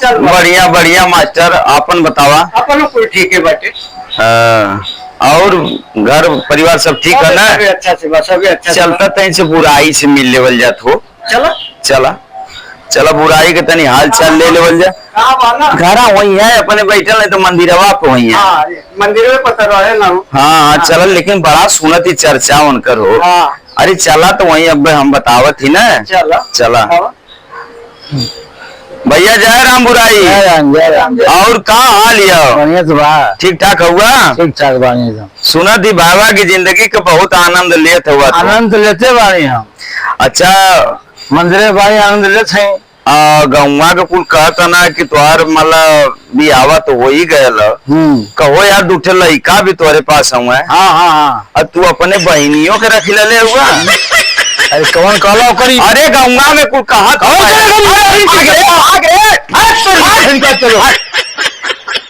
चाल बढ़िया बढ़िया मास्टर, आपन बतावा। अपन कोई ठीक है बाटे। और घर परिवार सब ठीक है ना? सभी अच्छा से बस, सभी अच्छा। चलता तहीं से बुराई से मिल लेवल जात हो। चला चला चला बुराई के तनी हाल चाल ले लेवल जा। घरा वही है अपने बैठल, नहीं तो मंदिरवा पे वही है। मंदिर में पता रहे ना। हाँ चल, लेकिन बड़ा सुनत ही चर्चा उनकर हो। अरे चला तो वही, अब हम बतावत ही ना। चला भैया, जय राम बुराई। और कहाँ हाल है? बढ़िया तो बा, ठीक ठाक हुआ? ठीक ठाक बढ़िया। सुना थी बाबा की जिंदगी का बहुत आनंद लेते हुआ। आनंद लेते बानी हम। अच्छा, मंदिर बानी आनंद लेते हैं। गौवा के कुल कहता ना कि तुहार मतलब बियावा तो हो ही गयल। कहो यार, दूठे लड़का भी तुम्हारे पास हुआ है। हाँ हाँ हाँ। और तू अपने बहनियों के रख ले हुआ। अरे कौन कहला करी? अरे गौवा में कुल कहा चलो